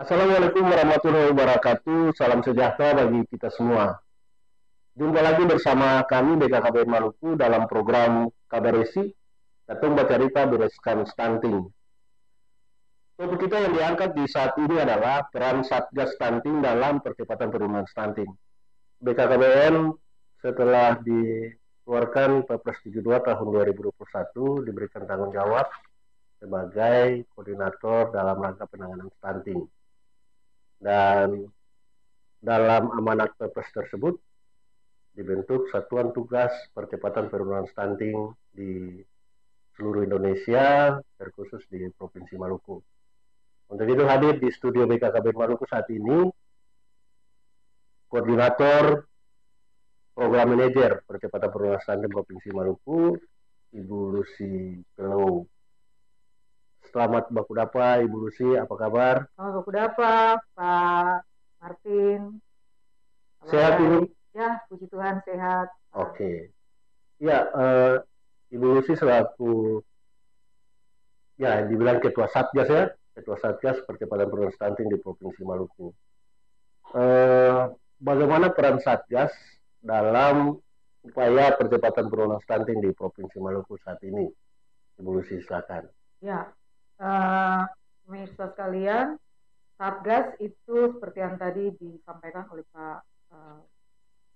Assalamualaikum warahmatullahi wabarakatuh. Salam sejahtera bagi kita semua. Jumpa lagi bersama kami BKKBN Maluku dalam program Kabar Isi, Katong Bacarita Bereskan Stunting. Topik kita yang diangkat di saat ini adalah peran Satgas Stunting dalam percepatan penurunan stunting. BKKBN setelah dikeluarkan Perpres 72 tahun 2021 diberikan tanggung jawab sebagai koordinator dalam rangka penanganan stunting. Dan dalam amanat Perpres tersebut dibentuk Satuan Tugas Percepatan Penurunan Stunting di seluruh Indonesia, terkhusus di Provinsi Maluku. Untuk itu hadir di studio BKKBN Maluku saat ini Koordinator Program Manajer Percepatan Penurunan Stunting Provinsi Maluku, Ibu Lucy Pelou. Selamat baku dapa, Ibu Lucy, apa kabar? Selamat baku dapa, Pak Martin. Sehat Ibu? Ya, puji Tuhan sehat. Oke. Ya, Ibu Lucy selaku dibilang Ketua Satgas ya, Ketua Satgas Percepatan Penurunan Stunting di Provinsi Maluku. Bagaimana peran Satgas dalam upaya percepatan penurunan stunting di Provinsi Maluku saat ini? Ibu Lucy, silakan. Ya, pemirsa sekalian, Satgas itu seperti yang tadi disampaikan oleh Pak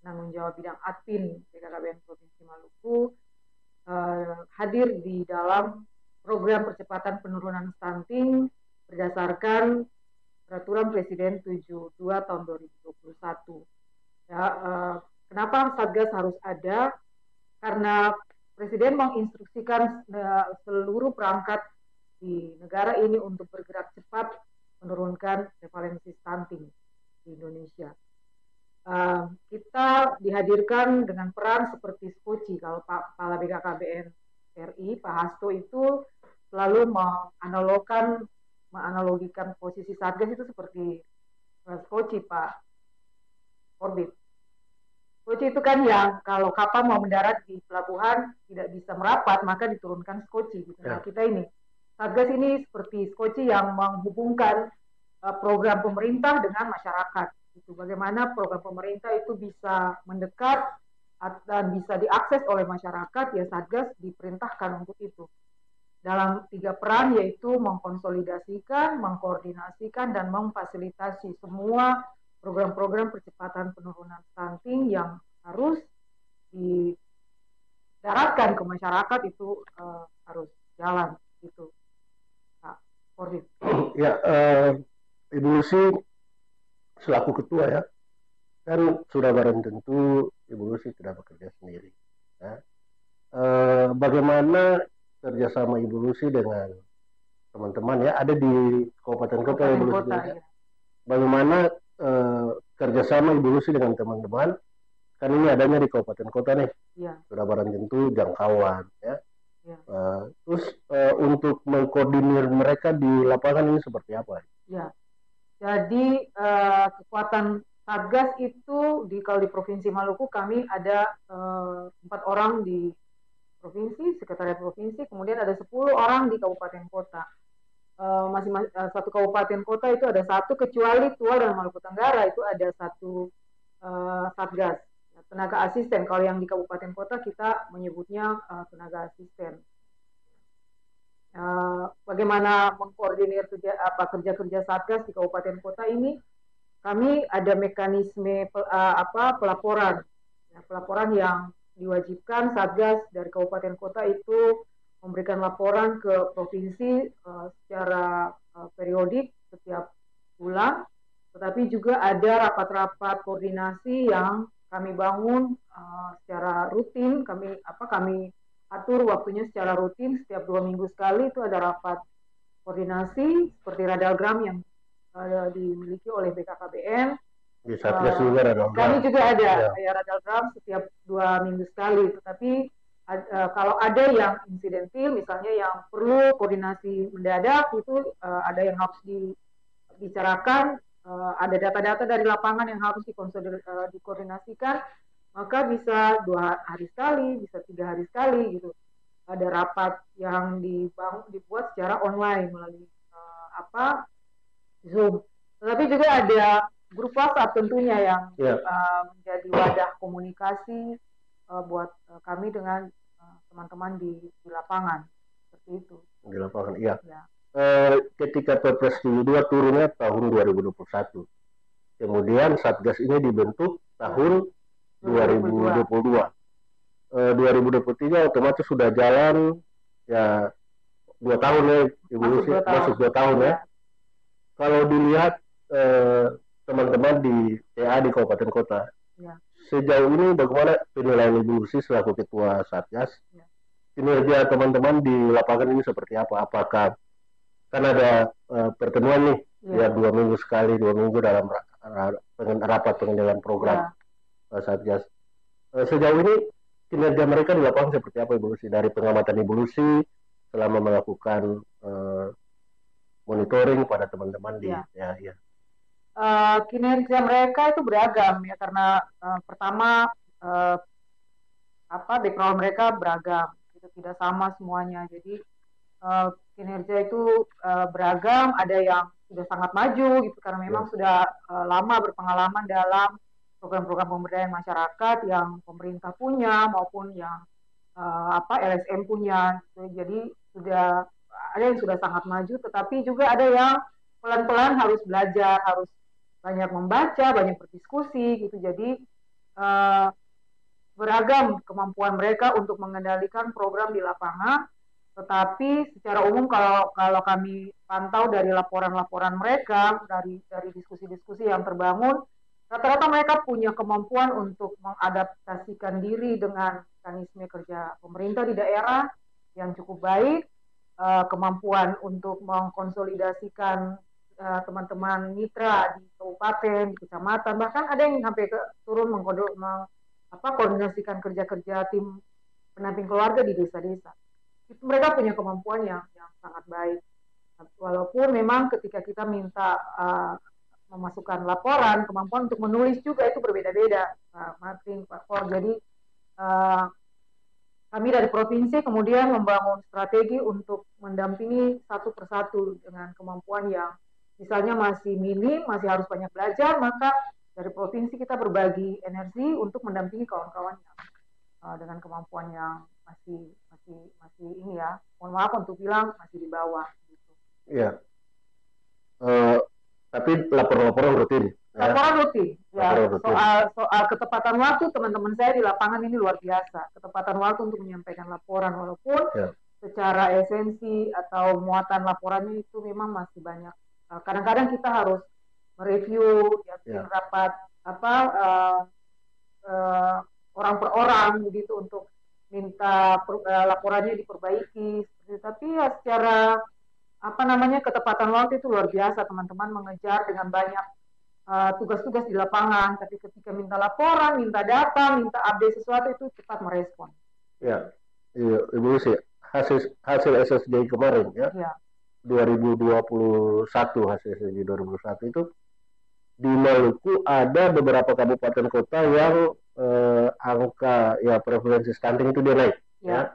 penanggung jawab bidang admin BKKBN Provinsi Maluku, hadir di dalam program percepatan penurunan stunting berdasarkan Peraturan Presiden 72 tahun 2021. Ya, kenapa Satgas harus ada? Karena Presiden menginstruksikan seluruh perangkat di negara ini untuk bergerak cepat menurunkan prevalensi stunting di Indonesia. Kita dihadirkan dengan peran seperti Skoci. Kalau Pak Kepala BKKBN RI, Pak Hasto itu selalu menganalogikan posisi Satgas itu seperti Skoci, Pak Orbit. Skoci itu kan yang kalau kapal mau mendarat di pelabuhan tidak bisa merapat, maka diturunkan Skoci. Gitu. Nah, kita ini, Satgas ini seperti Skoci yang menghubungkan program pemerintah dengan masyarakat. Gitu. Bagaimana program pemerintah itu bisa mendekat dan bisa diakses oleh masyarakat, ya Satgas diperintahkan untuk itu. Dalam 3 peran, yaitu mengkonsolidasikan, mengkoordinasikan, dan memfasilitasi semua program-program percepatan penurunan stunting yang harus didaratkan ke masyarakat itu harus jalan gitu. Nah, ya, Ibu Lucy selaku ketua ya, kan sudah barang tentu Ibu Lucy tidak bekerja sendiri. Ya. Bagaimana kerjasama Ibu Lucy dengan teman-teman ya ada di kabupaten kota Ibu Lucy? Ya. Bagaimana kerjasama Ibu Lucy dengan teman-teman? Kan ini adanya di kabupaten kota nih, ya. Sudah barang tentu jangkauan ya. Ya. Terus untuk mengkoordinir mereka di lapangan ini seperti apa? Ya. Jadi kekuatan Satgas itu kalau di Provinsi Maluku kami ada 4 orang di provinsi, sekretariat provinsi, kemudian ada 10 orang di kabupaten kota. Masing-masing satu kabupaten kota itu ada 1, kecuali Tual dan Maluku Tenggara itu ada 1 Satgas, tenaga asisten. Kalau yang di kabupaten kota kita menyebutnya tenaga asisten. Bagaimana mengkoordinir kerja-kerja Satgas di kabupaten kota ini? Kami ada mekanisme pelaporan, ya, pelaporan yang diwajibkan Satgas dari kabupaten kota itu memberikan laporan ke provinsi secara periodik setiap bulan, tetapi juga ada rapat-rapat koordinasi yang kami bangun secara rutin. Kami atur waktunya secara rutin, setiap 2 minggu sekali itu ada rapat koordinasi seperti Radalgram yang dimiliki oleh BKKBN. Di Satgas juga Radalgram. Kami juga ada ya Radalgram setiap 2 minggu sekali. Tetapi kalau ada yang insidentil, misalnya yang perlu koordinasi mendadak, itu ada yang harus dibicarakan, ada data-data dari lapangan yang harus dikoordinasikan, maka bisa 2 hari sekali, bisa 3 hari sekali gitu. Ada rapat yang dibuat secara online melalui Zoom. juga ada grup WhatsApp tentunya yang Ya, menjadi wadah komunikasi buat kami dengan teman-teman di lapangan seperti itu. di lapangan. Iya. Ya, Ketika Perpres 72 turunnya tahun 2021. Kemudian Satgas ini dibentuk tahun 2022. 2023 otomatis sudah jalan ya 2 tahun ya, Ibu masuk Lucy, 2 tahun. masuk 2 tahun ya. Ya, Kalau dilihat teman-teman di TA di kabupaten kota, ya, sejauh ini bagaimana penilaian Ibu Lucy selaku Ketua Satgas? ya. Kinerja teman-teman di lapangan ini seperti apa? Apakah kan ada pertemuan nih ya Ya, 2 minggu sekali, 2 minggu dalam rapat pengendalian program ya. Satgas. Sejauh ini kinerja mereka di lapangan seperti apa Ibu Lucy? Dari pengamatan Ibu Lucy selama melakukan monitoring pada teman-teman di Ya. Kinerja mereka itu beragam ya karena pertama background mereka beragam, itu tidak sama semuanya. Jadi kinerja itu beragam, ada yang sudah sangat maju gitu karena memang sudah lama berpengalaman dalam program-program pemberdayaan masyarakat yang pemerintah punya maupun yang LSM punya. Jadi sudah ada yang sudah sangat maju, tetapi juga ada yang pelan-pelan harus belajar, harus banyak membaca, banyak berdiskusi gitu. Jadi beragam kemampuan mereka untuk mengendalikan program di lapangan. Tetapi secara umum kalau kami pantau dari laporan-laporan mereka, dari diskusi-diskusi yang terbangun, rata-rata mereka punya kemampuan untuk mengadaptasikan diri dengan mekanisme kerja pemerintah di daerah yang cukup baik, kemampuan untuk mengkonsolidasikan teman-teman mitra di kabupaten, di kecamatan, bahkan ada yang sampai turun koordinasikan kerja-kerja tim pendamping keluarga di desa-desa. Itu mereka punya kemampuan yang sangat baik. Walaupun memang ketika kita minta memasukkan laporan, kemampuan untuk menulis juga itu berbeda-beda, Pak Kor. Jadi kami dari provinsi kemudian membangun strategi untuk mendampingi satu persatu dengan kemampuan yang misalnya masih minim, masih harus banyak belajar, maka dari provinsi kita berbagi energi untuk mendampingi kawan-kawan yang dengan kemampuan yang masih ini ya, mohon maaf untuk bilang masih di bawah. Gitu. Iya. Tapi laporan rutin. Laporan rutin. Ya, soal ketepatan waktu teman-teman saya di lapangan ini luar biasa. Ketepatan waktu untuk menyampaikan laporan walaupun secara esensi atau muatan laporannya itu memang masih banyak. Kadang-kadang kita harus mereview, rapat orang per orang begitu untuk minta laporannya diperbaiki. Tapi ya secara ketepatan waktu itu luar biasa, teman-teman mengejar dengan banyak tugas-tugas di lapangan, tapi ketika minta laporan, minta data, minta update sesuatu itu cepat merespon. Ya, Ibu Lucy, hasil SSJ kemarin ya. 2021 hasil SSJ 2021 itu di Maluku ada beberapa kabupaten kota yang angka prevalensi stunting itu dia naik ya.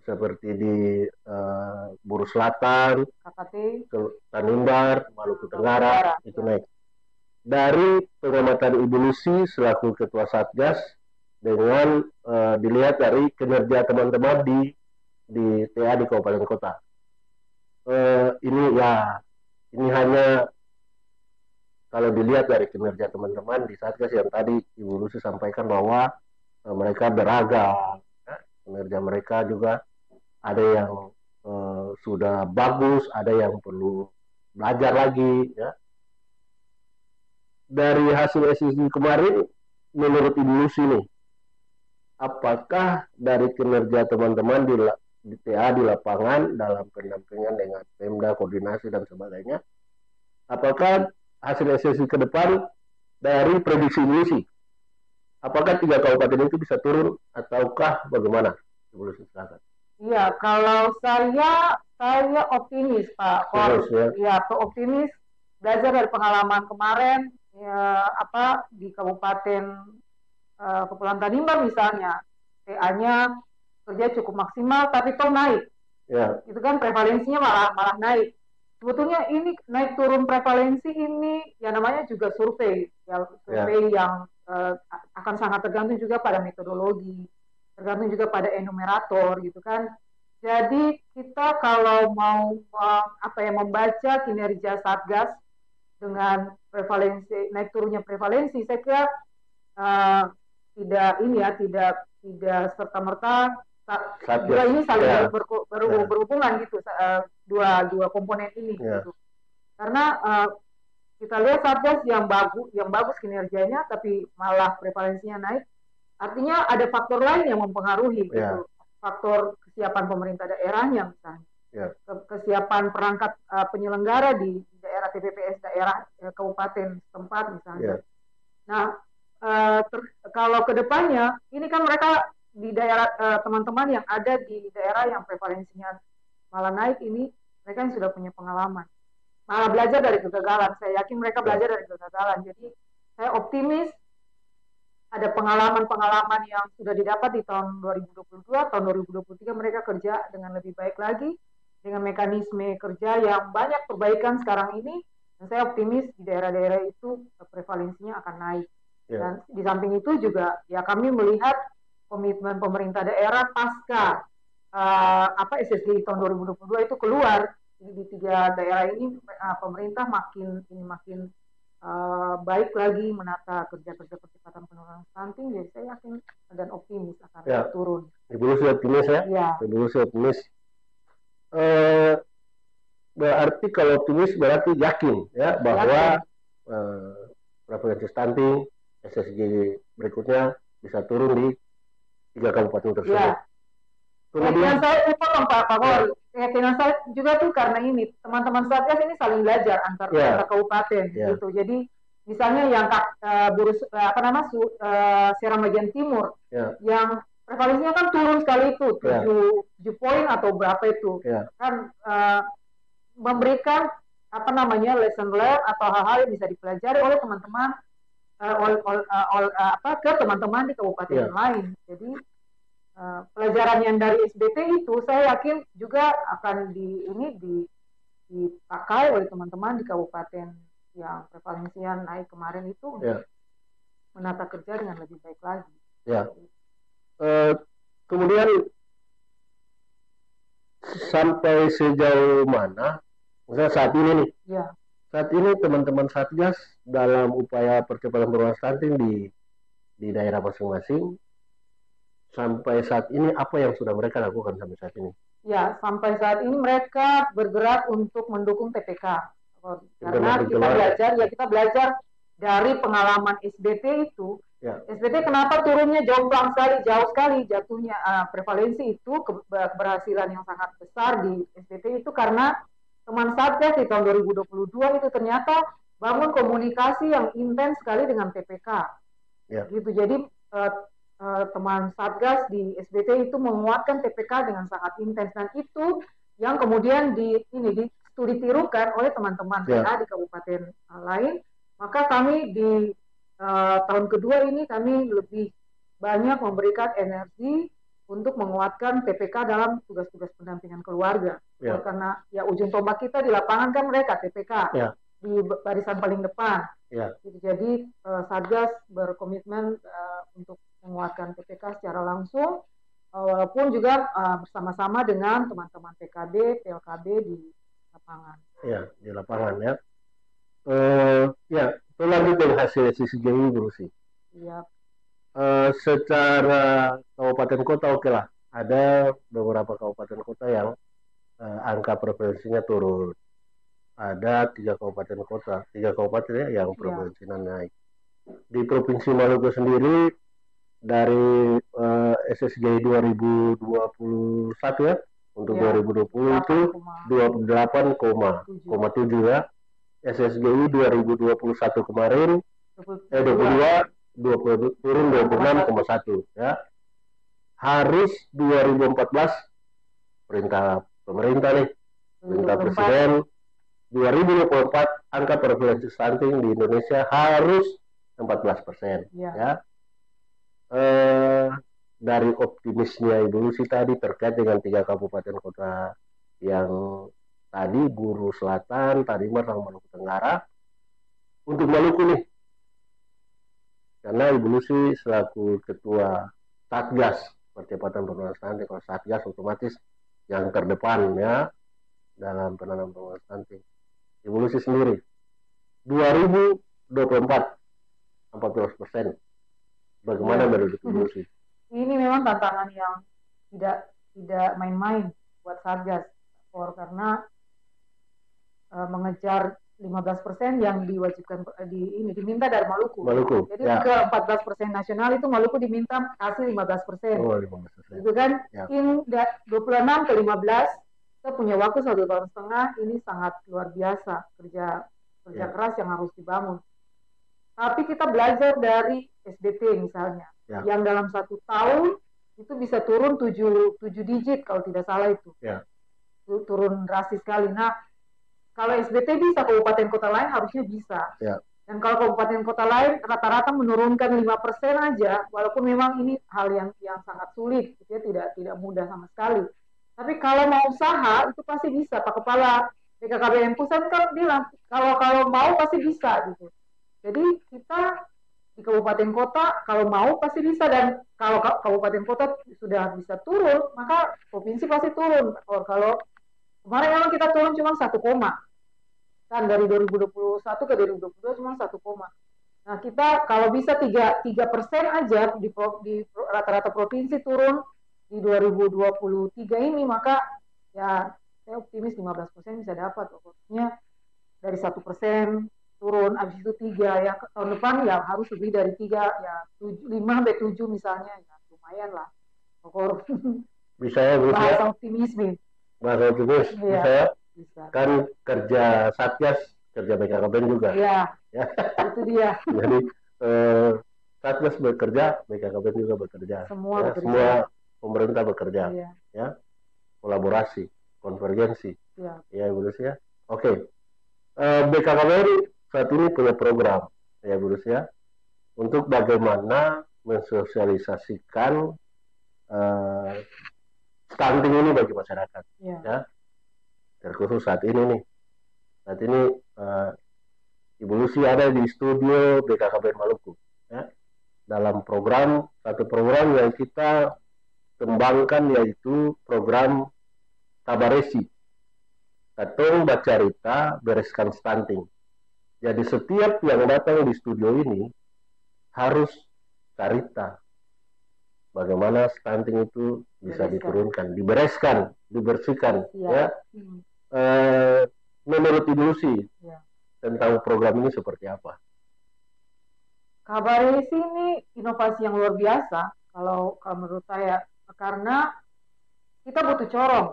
Seperti di Buru Selatan, Tanimbar, Maluku Tenggara itu naik. Dari pengamatan Ibu Lucy selaku Ketua Satgas dengan dilihat dari kinerja teman-teman di TA di kabupaten kota, ini hanya kalau dilihat dari kinerja teman-teman di Satgas yang tadi Ibu Lucy sampaikan bahwa mereka beragam, kinerja mereka juga ada yang sudah bagus, ada yang perlu belajar lagi ya. Dari hasil SSJ kemarin, menurut Ibu Lucy nih, apakah dari kinerja teman-teman di TA di lapangan dalam pendampingan dengan Pemda, koordinasi dan sebagainya, apakah hasil SSJ ke depan dari prediksi Ibu Lucy, apakah 3 kabupaten itu bisa turun ataukah bagaimana? Ibu Lucy silakan. Iya, kalau saya optimis Pak. Optimis belajar dari pengalaman kemarin di Kabupaten Kepulauan Tanimbar misalnya, TA-nya kerja cukup maksimal tapi toh naik. Itu kan prevalensinya malah naik. sebetulnya ini naik turun prevalensi ini ya namanya juga survei, ya survei yang akan sangat tergantung juga pada metodologi, tergantung juga pada enumerator gitu kan. Jadi kita kalau mau membaca kinerja Satgas dengan prevalensi naik turunnya prevalensi, saya kira tidak serta merta dua ini saling berhubungan gitu, dua komponen ini gitu. Karena kita lihat Satgas yang bagus kinerjanya tapi malah prevalensinya naik, artinya ada faktor lain yang mempengaruhi gitu. Faktor kesiapan pemerintah daerahnya misalnya, kesiapan perangkat penyelenggara di daerah TPPS daerah kabupaten setempat misalnya. Nah, kalau kedepannya ini kan mereka di daerah teman-teman yang ada di daerah yang prevalensinya malah naik ini, mereka yang sudah punya pengalaman, malah belajar dari kegagalan. Saya yakin mereka belajar dari kegagalan. Jadi saya optimis ada pengalaman-pengalaman yang sudah didapat di tahun 2022, tahun 2023 mereka kerja dengan lebih baik lagi, dengan mekanisme kerja yang banyak perbaikan sekarang ini, dan saya optimis di daerah-daerah itu prevalensinya akan naik. Dan di samping itu juga ya kami melihat komitmen pemerintah daerah pasca SSG tahun 2022 itu keluar di 3 daerah ini, pemerintah makin baik lagi menata kerja-kerja percepatan penurunan stunting. Jadi saya yakin dan optimis akan turun. Ibu Lucy optimis ya? Ibu Lucy optimis. Berarti kalau optimis berarti yakin ya bahwa prevalensi stunting SSG berikutnya bisa turun di 3 kabupaten tersebut. Kemudian saya potong Pak Paul. Keyakinan saya juga tuh karena ini teman-teman Satgas ini saling belajar antar kabupaten gitu. Jadi misalnya yang Seram bagian timur yang prevalensinya kan turun sekali itu 7 poin atau berapa itu kan memberikan lesson learned atau hal-hal yang bisa dipelajari oleh teman-teman ke teman-teman di kabupaten lain. Jadi pelajaran yang dari SBT itu saya yakin juga akan dipakai oleh teman-teman di kabupaten yang prevalensinya naik kemarin itu menata kerja dengan lebih baik lagi. Kemudian sampai sejauh mana, misalnya saat ini nih, saat ini teman-teman Satgas dalam upaya percepatan penurunan stunting di daerah masing-masing, sampai saat ini apa yang sudah mereka lakukan sampai saat ini? Ya, sampai saat ini mereka bergerak untuk mendukung TPK. Karena kita belajar dari pengalaman SBT itu. SBT kenapa turunnya jomplang sekali, jauh sekali jatuhnya prevalensi itu, keberhasilan yang sangat besar di SBT itu karena teman Satgas di tahun 2022 itu ternyata bangun komunikasi yang intens sekali dengan TPK. Gitu. Jadi teman Satgas di SBT itu menguatkan TPK dengan sangat intens, dan itu yang kemudian ditirukan oleh teman-teman PA di kabupaten lain. Maka kami di tahun kedua ini kami lebih banyak memberikan energi untuk menguatkan TPK dalam tugas-tugas pendampingan keluarga. Karena ujung tombak kita di lapangan kan mereka TPK di barisan paling depan. Jadi Satgas berkomitmen untuk menguatkan TPK secara langsung, walaupun juga bersama-sama dengan teman-teman PKB, PLKB di lapangan. Di lapangan ya. Itu lanjut dari hasil SSG dulu sih. Secara kabupaten kota oke lah. Ada beberapa kabupaten kota yang angka prevalensinya turun. Ada 3 kabupaten kota, 3 kabupaten yang prevalensinya naik. Di Provinsi Maluku sendiri dari SSG 2021 ya, untuk 2020 itu 28,7 ya. SSGI 2021 kemarin 22 turun 26,1 ya. Haris 2014 perintah pemerintah nih, perintah presiden 2024 angka prevalensi stunting di Indonesia harus 14% ya. Dari optimisnya Ibu Lucy tadi terkait dengan 3 kabupaten kota yang tadi Guru Selatan, Timur, sama Maluku Tenggara. Untuk Maluku nih, karena Ibu Lucy selaku ketua Satgas percepatan penurunan stunting, kalau Satgas otomatis yang terdepan ya dalam penanganan penurunan stunting. Ibu Lucy sendiri 2024 14%. Bagaimana menurut Ibu Lucy? Ini memang tantangan yang tidak main-main buat Satgas, karena mengejar 15% yang diwajibkan diminta dari Maluku. Jadi ya. Ke 14% nasional itu Maluku diminta kasih 15%. Oh, 15%. Itu kan ya. 26 ke 15 kita punya waktu 1,5 tahun. Ini sangat luar biasa kerja ya. Keras yang harus dibangun. Tapi kita belajar dari SBT misalnya, ya. Yang dalam 1 tahun itu bisa turun 7 digit kalau tidak salah itu. Ya. Turun drastis sekali. Nah, kalau SBT bisa, kabupaten kota lain harusnya bisa. Ya. Dan kalau kabupaten kota lain rata-rata menurunkan 5% aja, walaupun memang ini hal yang sangat sulit, gitu ya, tidak mudah sama sekali. Tapi kalau mau usaha itu pasti bisa. Pak Kepala BKKBN Pusat kan bilang kalau mau pasti bisa gitu. Jadi kita di kabupaten kota kalau mau pasti bisa, dan kalau kabupaten kota sudah bisa turun, maka provinsi pasti turun. Kalau kemarin memang kita turun cuma 1, kan dari 2021 ke 2022 cuma 1, Nah kita kalau bisa 3% aja di rata-rata provinsi turun di 2023 ini, maka ya saya optimis 15% bisa dapat. Pokoknya dari 1% turun, habis itu 3 ya, tahun depan ya harus lebih dari 3 ya, 5-7 misalnya, ya lumayan lah. Pokoknya bisa ya, bahasa optimisme. Bahasa optimis ya. Bisa. Kan kerja Satgas, kerja BKKBN juga. Iya. Ya. Itu dia. Jadi Satgas bekerja, BKKBN juga bekerja. Semua bekerja. Semua pemerintah bekerja. Iya. Ya. Kolaborasi, konvergensi. Iya. Ya, Ibu Lucy ya. Oke. BKKBN saat ini punya program, ya Ibu Lucy ya, untuk bagaimana mensosialisasikan stunting ini bagi masyarakat. Iya. Ya. Terkhusus saat ini nih. Saat ini Ibu Lucy ada di studio BKKBN Maluku ya. Dalam satu program yang kita kembangkan, yaitu program Kabaresi. Katong Bacarita Bereskan Stunting. Jadi setiap yang datang di studio ini harus cerita bagaimana stunting itu bisa diturunkan, dibersihkan ya. Menurut Ibu Lucy tentang program ini seperti apa? Kabaresi ini inovasi yang luar biasa kalau menurut saya, karena kita butuh corong,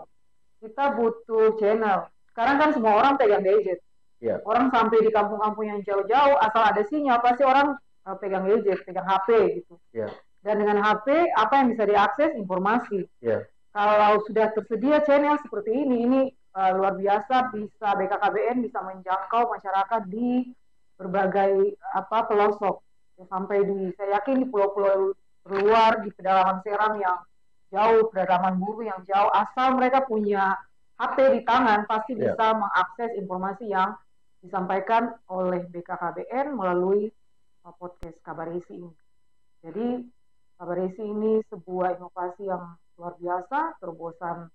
kita butuh channel. Sekarang kan semua orang pegang gadget. Ya. Orang sampai di kampung-kampung yang jauh-jauh, asal ada sinyal pasti orang pegang gadget, pegang HP gitu. Ya. Dan dengan HP apa yang bisa diakses? Informasi. Ya. Kalau sudah tersedia channel seperti ini luar biasa, bisa BKKBN bisa menjangkau masyarakat di berbagai pelosok. Ya, sampai saya yakin di pulau-pulau luar, di pedalaman Seram yang jauh, pedalaman Buru yang jauh, asal mereka punya HP di tangan pasti bisa mengakses informasi yang disampaikan oleh BKKBN melalui podcast Kabaresi ini. Jadi Kabaresi ini sebuah inovasi yang luar biasa, terobosan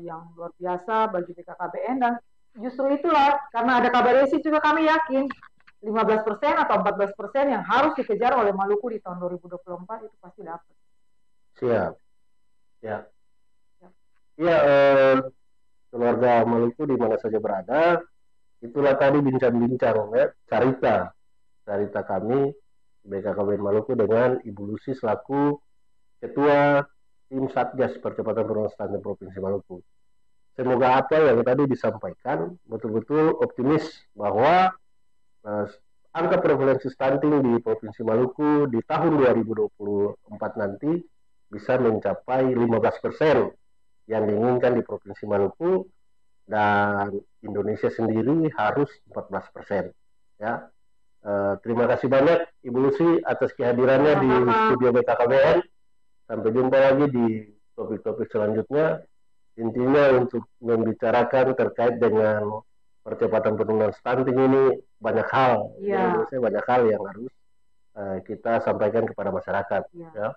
yang luar biasa bagi BKKBN, dan justru itulah karena ada Kabaresi juga kami yakin 15% atau 14% yang harus dikejar oleh Maluku di tahun 2024 itu pasti dapat. Siap. Ya. Iya, keluarga Maluku di mana saja berada, itulah tadi bincang-bincang ya, cerita kami BKKBN Maluku dengan Ibu Lucy selaku Ketua Tim Satgas Percepatan Penurunan Stunting Provinsi Maluku. Semoga apa yang tadi disampaikan betul-betul optimis bahwa angka prevalensi stunting di Provinsi Maluku di tahun 2024 nanti bisa mencapai 15% yang diinginkan di Provinsi Maluku, dan Indonesia sendiri harus 14%. Ya. Terima kasih banyak Ibu Lucy atas kehadirannya di studio BKKBN. Sampai jumpa lagi di topik-topik selanjutnya. Intinya untuk membicarakan terkait dengan percepatan penurunan stunting ini banyak hal, banyak hal yang harus kita sampaikan kepada masyarakat. Ya.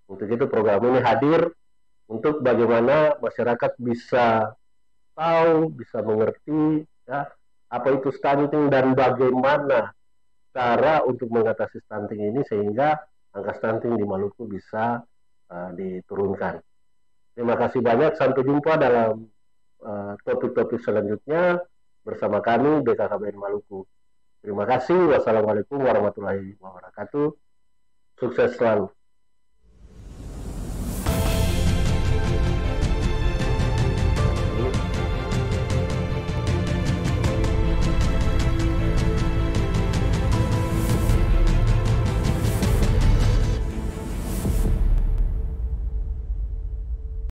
Untuk itu program ini hadir untuk bagaimana masyarakat bisa tahu, bisa mengerti ya, apa itu stunting dan bagaimana cara untuk mengatasi stunting ini sehingga angka stunting di Maluku bisa diturunkan. Terima kasih banyak, sampai jumpa dalam topik-topik selanjutnya bersama kami BKKBN Maluku. Terima kasih, wassalamualaikum warahmatullahi wabarakatuh. Sukses selalu.